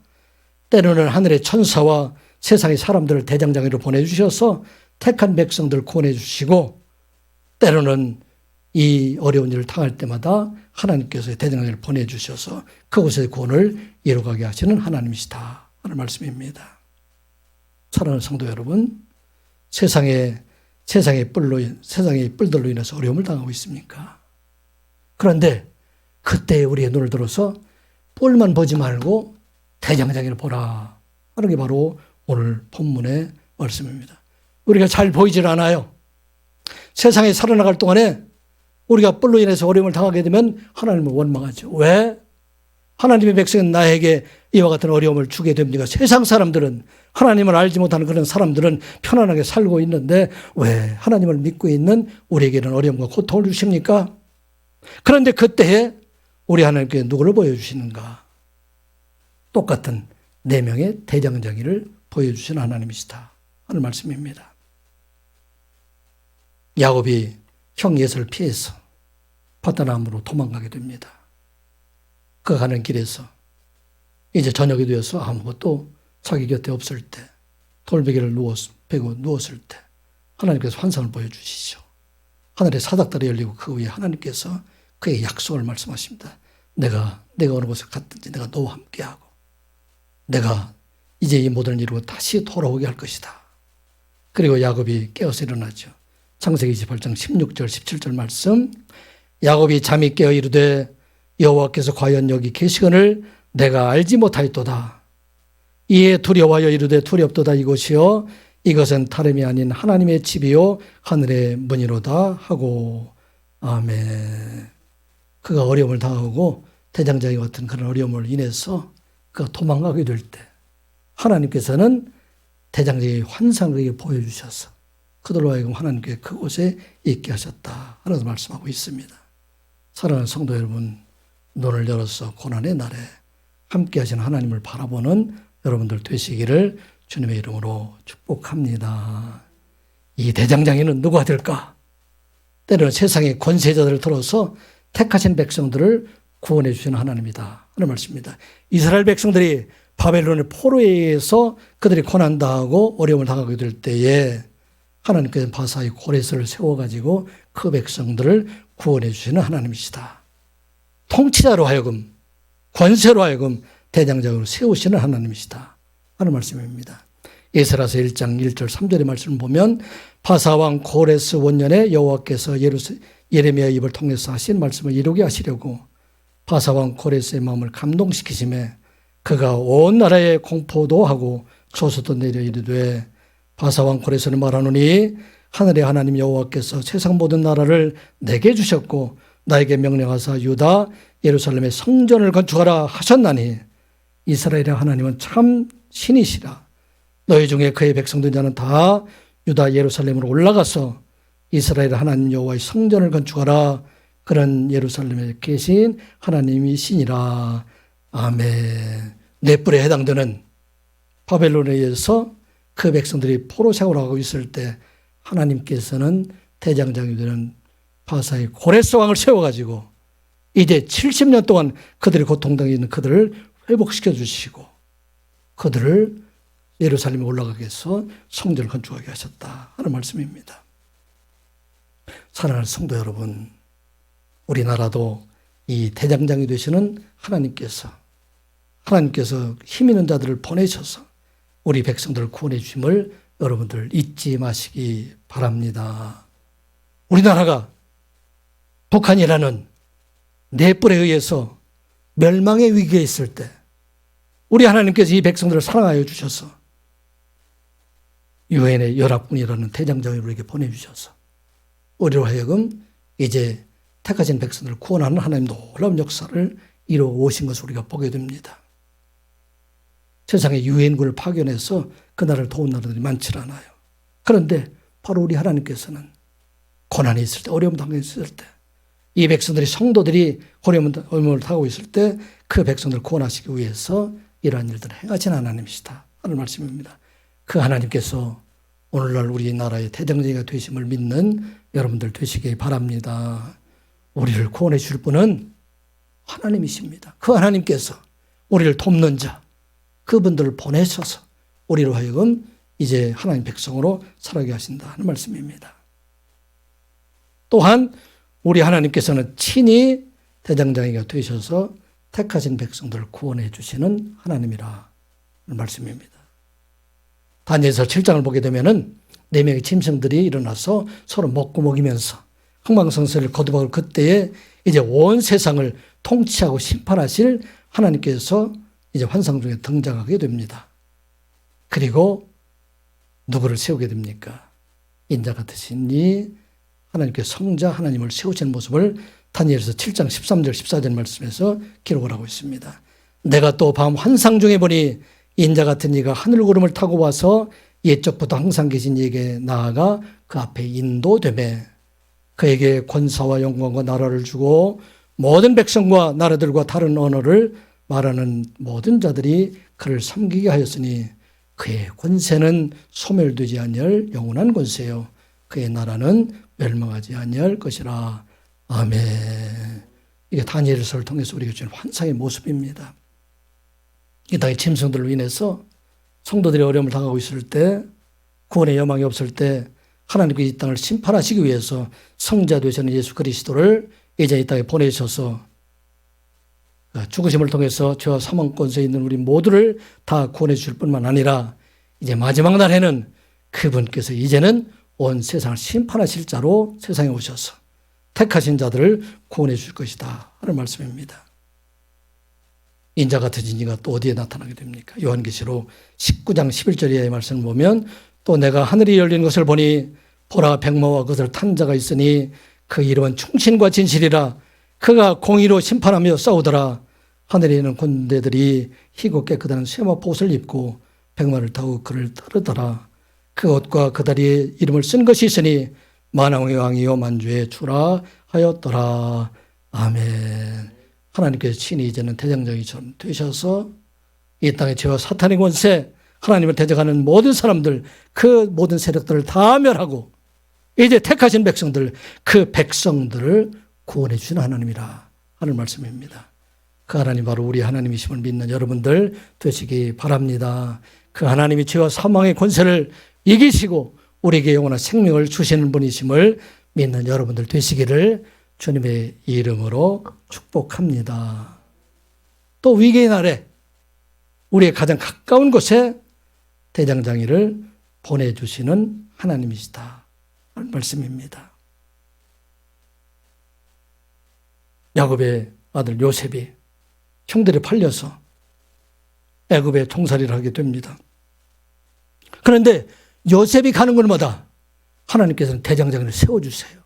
때로는 하늘의 천사와 세상의 사람들을 대장장이로 보내주셔서 택한 백성들을 구원해 주시고 때로는 이 어려운 일을 당할 때마다 하나님께서 대장장이를 보내주셔서 그곳의 구원을 이루어가게 하시는 하나님이시다 하는 말씀입니다. 사랑하는 성도 여러분, 세상의 뿔들로 인해서 어려움을 당하고 있습니까? 그런데 그때 우리의 눈을 들어서 뿔만 보지 말고 대장장이를 보라 하는 게 바로 오늘 본문의 말씀입니다. 우리가 잘 보이질 않아요. 세상에 살아나갈 동안에 우리가 뿔로 인해서 어려움을 당하게 되면 하나님을 원망하죠. 왜? 하나님의 백성은 나에게 이와 같은 어려움을 주게 됩니까? 세상 사람들은, 하나님을 알지 못하는 그런 사람들은 편안하게 살고 있는데 왜 하나님을 믿고 있는 우리에게는 어려움과 고통을 주십니까? 그런데 그때에 우리 하나님께 누구를 보여주시는가? 똑같은 4명의 대장장이를 보여주시는 하나님이시다 하는 말씀입니다. 야곱이 형 예서를 피해서 파단암으로 도망가게 됩니다. 그 가는 길에서 이제 저녁이 되어서 아무것도 자기 곁에 없을 때 돌베개를 베고 누웠을 때 하나님께서 환상을 보여주시죠. 하늘의 사닥달이 열리고 그 위에 하나님께서 그의 약속을 말씀하십니다. 내가 어느 곳에 갔든지 내가 너와 함께하고 내가 이제 이 모든 일을 이루고 다시 돌아오게 할 것이다. 그리고 야곱이 깨어서 일어나죠. 창세기 28장 16절 17절 말씀, 야곱이 잠이 깨어 이르되 여호와께서 과연 여기 계시거늘 내가 알지 못하였도다. 이에 두려워하여 이르되 두렵도다. 이곳이요 이것은 다름이 아닌 하나님의 집이요 하늘의 문이로다 하고. 아멘. 그가 어려움을 당하고 대장장이 같은 그런 어려움을 인해서 그가 도망가게 될 때 하나님께서는 대장장이의 환상을 그에게 보여주셔서 그들로 하여금 하나님께 그곳에 있게 하셨다 하는 말씀하고 있습니다. 사랑하는 성도 여러분, 눈을 열어서 고난의 날에 함께 하시는 하나님을 바라보는 여러분들 되시기를 주님의 이름으로 축복합니다. 이 대장장이는 누가 될까? 때로는 세상의 권세자들을 들어서 택하신 백성들을 구원해 주시는 하나님이다 하는 말씀입니다. 이스라엘 백성들이 바벨론의 포로에 의해서 그들이 고난당하고 어려움을 당하게 될 때에 하나님께서 바사의 고레스를 세워가지고 그 백성들을 구원해 주시는 하나님이시다. 통치자로 하여금, 권세로 하여금 대장장으로 세우시는 하나님이시다 하는 말씀입니다. 에스라서 1장 1절 3절의 말씀을 보면 바사왕 고레스 원년에 여호와께서 예레미야 입을 통해서 하신 말씀을 이루게 하시려고 바사왕 고레스의 마음을 감동시키심에 그가 온 나라에 공포도 하고 조서도 내려 이르되 바사왕 고레스는 말하노니 하늘의 하나님 여호와께서 세상 모든 나라를 내게 주셨고 나에게 명령하사 유다 예루살렘의 성전을 건축하라 하셨나니 이스라엘의 하나님은 참 신이시라. 너희 중에 그의 백성된 자는 다 유다 예루살렘으로 올라가서 이스라엘 하나님 여호와의 성전을 건축하라. 그런 예루살렘에 계신 하나님이시니라. 아멘. 넷불에 해당되는 바벨론에 의해서 그 백성들이 포로 생활을 하고 있을 때 하나님께서는 대장장이 되는 바사의 고레스 왕을 세워가지고 이제 70년 동안 그들이 고통당해 있는 그들을 회복시켜 주시고 그들을 예루살렘에 올라가게 해서 성전을 건축하게 하셨다 하는 말씀입니다. 사랑하는 성도 여러분, 우리나라도 이 대장장이 되시는 하나님께서 힘 있는 자들을 보내셔서 우리 백성들을 구원해 주심을 여러분들 잊지 마시기 바랍니다. 우리나라가 북한이라는 넷불에 의해서 멸망의 위기에 있을 때 우리 하나님께서 이 백성들을 사랑하여 주셔서 유엔의 연합군이라는 대장장을 우리에게 보내주셔서 우리로 하여금 이제 택하신 백성들을 구원하는 하나님 놀라운 역사를 이루어 오신 것을 우리가 보게 됩니다. 세상에 유엔군을 파견해서 그 나라를 도운 나라들이 많지 않아요. 그런데 바로 우리 하나님께서는 고난이 있을 때, 어려움 당했을 때, 이 백성들이 성도들이 어려움을 당하고 있을 때 그 백성들을 구원하시기 위해서 이러한 일들을 행하신 하나님이시다 하는 말씀입니다. 그 하나님께서 오늘날 우리나라의 대장장이가 되심을 믿는 여러분들 되시기 바랍니다. 우리를 구원해 줄 분은 하나님이십니다. 그 하나님께서 우리를 돕는 자, 그분들을 보내셔서 우리로 하여금 이제 하나님 백성으로 살아가게 하신다 하는 말씀입니다. 또한 우리 하나님께서는 친히 대장장이가 되셔서 택하신 백성들을 구원해 주시는 하나님이라 하는 말씀입니다. 다니엘서 7장을 보게 되면은 4명의 짐승들이 일어나서 서로 먹고 먹이면서 흥망성쇠를 거두어올 그때에 이제 온 세상을 통치하고 심판하실 하나님께서 이제 환상 중에 등장하게 됩니다. 그리고 누구를 세우게 됩니까? 인자 같으신 이 하나님께서 성자 하나님을 세우시는 모습을 다니엘서 7장 13절 14절 말씀에서 기록을 하고 있습니다. 내가 또 밤 환상 중에 보니 인자 같은 이가 하늘구름을 타고 와서 옛적부터 항상 계신 이에게 나아가 그 앞에 인도되매 그에게 권사와 영광과 나라를 주고 모든 백성과 나라들과 다른 언어를 말하는 모든 자들이 그를 섬기게 하였으니 그의 권세는 소멸되지 아니할 영원한 권세요 그의 나라는 멸망하지 아니할 것이라. 아멘. 이게 다니엘서를 통해서 우리에게 주는 환상의 모습입니다. 이 땅의 짐승들로 인해서 성도들이 어려움을 당하고 있을 때, 구원의 여망이 없을 때 하나님께서 이 땅을 심판하시기 위해서 성자 되시는 예수 그리스도를 이제 이 땅에 보내셔서 죽으심을 통해서 죄와 사망 권세에 있는 우리 모두를 다 구원해 주실 뿐만 아니라 이제 마지막 날에는 그분께서 이제는 온 세상을 심판하실 자로 세상에 오셔서 택하신 자들을 구원해 줄 것이다 하는 말씀입니다. 인자 같은 이가 또 어디에 나타나게 됩니까? 요한계시록 19장 11절의 말씀을 보면 또 내가 하늘이 열린 것을 보니 보라 백마와 그것을 탄 자가 있으니 그 이름은 충신과 진실이라. 그가 공의로 심판하며 싸우더라. 하늘에 있는 군대들이 희고 깨끗한 세마포 옷을 입고 백마를 타고 그를 따르더라. 그 옷과 그 다리에 이름을 쓴 것이 있으니 만왕의 왕이요 만주의 주라 하였더라. 아멘. 하나님께서 친히 이제는 대장장이 되셔서 이 땅의 죄와 사탄의 권세, 하나님을 대적하는 모든 사람들, 그 모든 세력들을 다 멸하고 이제 택하신 백성들, 그 백성들을 구원해 주시는 하나님이라 하는 말씀입니다. 그 하나님 바로 우리 하나님이심을 믿는 여러분들 되시기 바랍니다. 그 하나님이 죄와 사망의 권세를 이기시고 우리에게 영원한 생명을 주시는 분이심을 믿는 여러분들 되시기를 주님의 이름으로 축복합니다. 또 위기의 날에 우리의 가장 가까운 곳에 대장장이를 보내주시는 하나님이시다 하는 말씀입니다. 야곱의 아들 요셉이 형들에 팔려서 애굽에 종살이를 하게 됩니다. 그런데 요셉이 가는 곳마다 하나님께서는 대장장이를 세워주세요.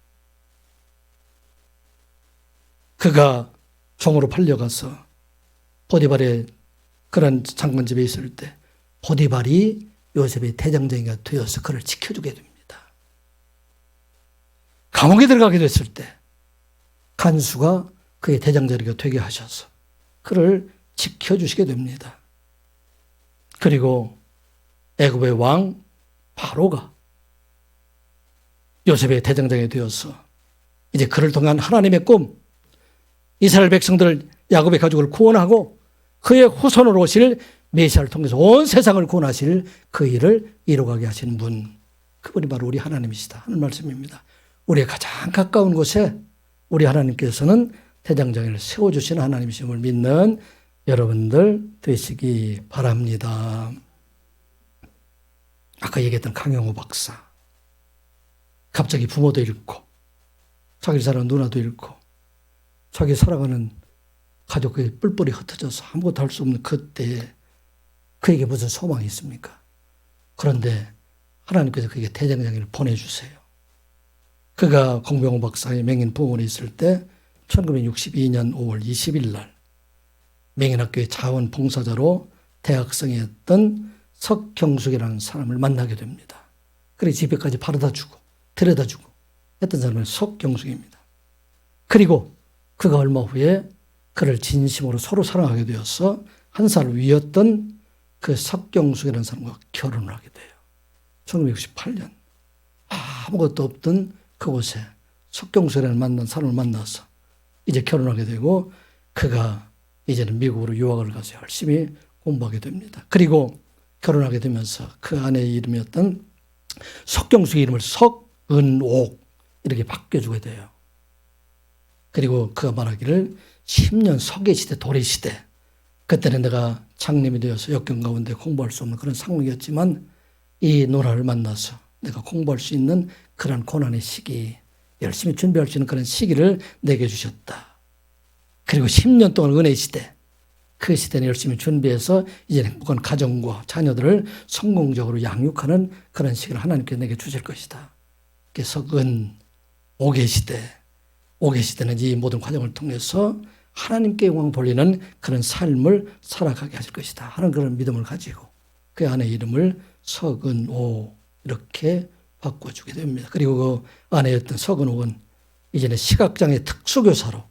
그가 종으로 팔려가서 보디발의 그런 장관집에 있을 때 보디발이 요셉의 대장장이가 되어서 그를 지켜주게 됩니다. 감옥에 들어가게 됐을 때 간수가 그의 대장장이가 되게 하셔서 그를 지켜주시게 됩니다. 그리고 애굽의 왕 바로가 요셉의 대장장이 되어서 이제 그를 통한 하나님의 꿈, 이스라엘 백성들을 야곱의 가족을 구원하고 그의 후손으로 오실 메시아를 통해서 온 세상을 구원하실 그 일을 이루어가게 하시는 분, 그분이 바로 우리 하나님이시다 하는 말씀입니다. 우리의 가장 가까운 곳에 우리 하나님께서는 대장장이를 세워주시는 하나님이심을 믿는 여러분들 되시기 바랍니다. 아까 얘기했던 강영호 박사, 갑자기 부모도 잃고 자기를 사랑하는 누나도 잃고 자기 사랑하는 가족이 뿔뿔이 흩어져서 아무것도 할 수 없는 그때에 그에게 무슨 소망이 있습니까? 그런데 하나님께서 그에게 대장장이를 보내주세요. 그가 공병호 박사의 맹인 부원에 있을 때 1962년 5월 20일 날 맹인학교의 자원봉사자로 대학생이었던 석경숙이라는 사람을 만나게 됩니다. 그래서 집에까지 바라다주고 데려다주고 했던 사람은 석경숙입니다. 그리고 그가 얼마 후에 그를 진심으로 서로 사랑하게 되어서 한 살 위였던 그 석경숙이라는 사람과 결혼을 하게 돼요. 1968년 아무것도 없던 그곳에 석경숙이라는 만난 사람을 만나서 이제 결혼하게 되고 그가 이제는 미국으로 유학을 가서 열심히 공부하게 됩니다. 그리고 결혼하게 되면서 그 아내의 이름이었던 석경숙의 이름을 석은옥 이렇게 바뀌어주게 돼요. 그리고 그가 말하기를 10년 석예시대 도래시대, 그때는 내가 장님이 되어서 역경 가운데 공부할 수 없는 그런 상황이었지만 이 노라를 만나서 내가 공부할 수 있는 그런 고난의 시기, 열심히 준비할 수 있는 그런 시기를 내게 주셨다. 그리고 10년 동안 은혜 시대, 그 시대는 열심히 준비해서 이제 행복한 가정과 자녀들을 성공적으로 양육하는 그런 시기를 하나님께 내게 주실 것이다. 그래서 옥의 시대, 옥의 시대는 이 모든 과정을 통해서 하나님께 영광 돌리는 그런 삶을 살아가게 하실 것이다 하는 그런 믿음을 가지고 그 아내의 이름을 석은옥 이렇게 바꿔주게 됩니다. 그리고 그 아내였던 석은옥은 이제는 시각장애 특수교사로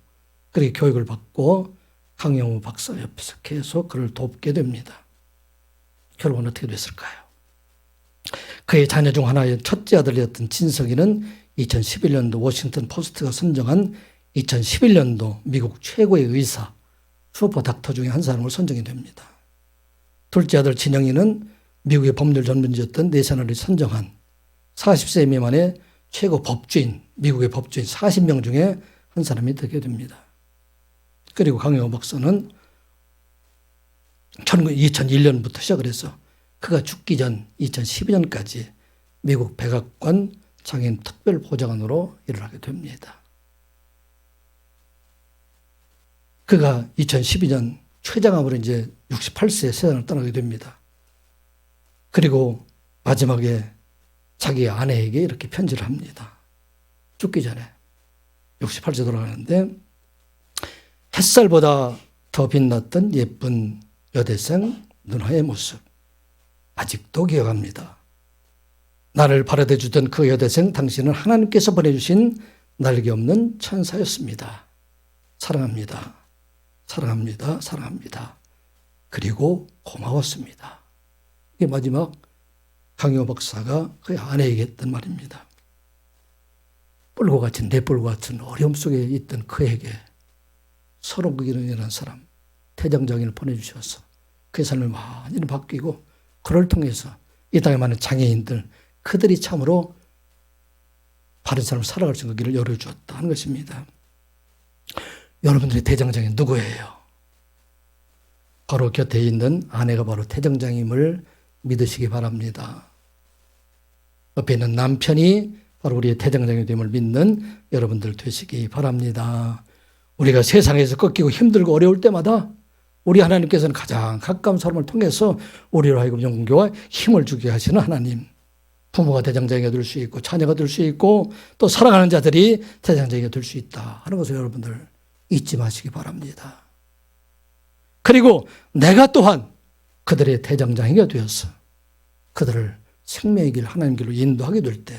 그렇게 교육을 받고 강영우 박사 옆에서 계속 그를 돕게 됩니다. 결국은 어떻게 됐을까요? 그의 자녀 중 하나의 첫째 아들이었던 진석이는 2011년도 워싱턴 포스트가 선정한 2011년도 미국 최고의 의사 슈퍼 닥터 중에 한 사람으로 선정이 됩니다. 둘째 아들 진영이는 미국의 법률 전문지였던 내셔널이 선정한 40세 미만의 최고 법주인, 미국의 법주인 40명 중에 한 사람이 되게 됩니다. 그리고 강영호 박사는 2001년부터 시작을 해서 그가 죽기 전 2012년까지 미국 백악관 장애인 특별보좌관으로 일을 하게 됩니다. 그가 2012년 췌장암으로 이제 68세에 세상을 떠나게 됩니다. 그리고 마지막에 자기 아내에게 이렇게 편지를 합니다. 죽기 전에 68세 돌아가는데 햇살보다 더 빛났던 예쁜 여대생 누나의 모습 아직도 기억합니다. 나를 바라대 주던 그 여대생 당신은 하나님께서 보내주신 날개 없는 천사였습니다. 사랑합니다. 사랑합니다. 사랑합니다. 그리고 고마웠습니다. 이게 마지막 강영호 박사가 그의 아내에게 했던 말입니다. 뿔과 같은 내 뿔과 같은 어려움 속에 있던 그에게 서로 그기는 사람, 태정장인을 보내주셔서 그의 삶이 완전히 바뀌고 그를 통해서 이 땅에 많은 장애인들 그들이 참으로 바른 삶을 살아갈 수 있는 길을 열어주었다 하는 것입니다. 여러분들의 태정장인 누구예요? 바로 곁에 있는 아내가 바로 태정장임을 믿으시기 바랍니다. 옆에 있는 남편이 바로 우리의 태정장이 됨을 믿는 여러분들 되시기 바랍니다. 우리가 세상에서 꺾이고 힘들고 어려울 때마다 우리 하나님께서는 가장 가까운 사람을 통해서 우리로 하여금 용기와 힘을 주게 하시는 하나님. 부모가 대장장이가 될 수 있고 자녀가 될 수 있고 또 사랑하는 자들이 대장장이가 될 수 있다 하는 것을 여러분들 잊지 마시기 바랍니다. 그리고 내가 또한 그들의 대장장이가 되어서 그들을 생명의 길 하나님 길로 인도하게 될 때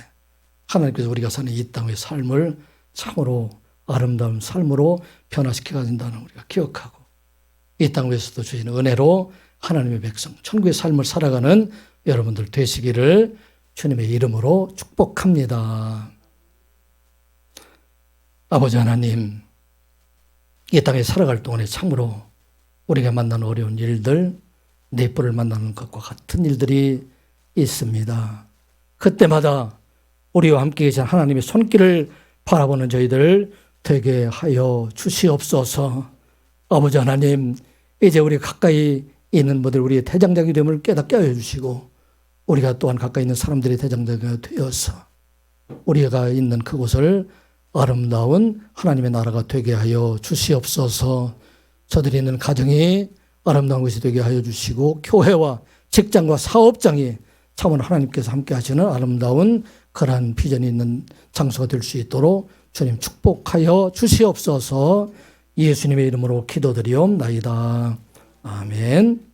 하나님께서 우리가 사는 이 땅의 삶을 참으로 아름다운 삶으로 변화시켜 가진다는 우리가 기억하고 이 땅 위에서도 주시는 은혜로 하나님의 백성 천국의 삶을 살아가는 여러분들 되시기를 주님의 이름으로 축복합니다. 아버지 하나님, 이 땅에 살아갈 동안에 참으로 우리가 만나는 어려운 일들, 내 뿔을 만나는 것과 같은 일들이 있습니다. 그때마다 우리와 함께 계신 하나님의 손길을 바라보는 저희들 되게 하여 주시옵소서. 아버지 하나님, 이제 우리 가까이 있는 분들 우리의 대장장이 됨을 깨닫게 하여 주시고 우리가 또한 가까이 있는 사람들의 대장장이가 되어서 우리가 있는 그곳을 아름다운 하나님의 나라가 되게 하여 주시옵소서. 저들이 있는 가정이 아름다운 것이 되게 하여 주시고 교회와 직장과 사업장이 참으로 하나님께서 함께 하시는 아름다운 그러한 비전이 있는 장소가 될 수 있도록 주님 축복하여 주시옵소서. 예수님의 이름으로 기도드리옵나이다. 아멘.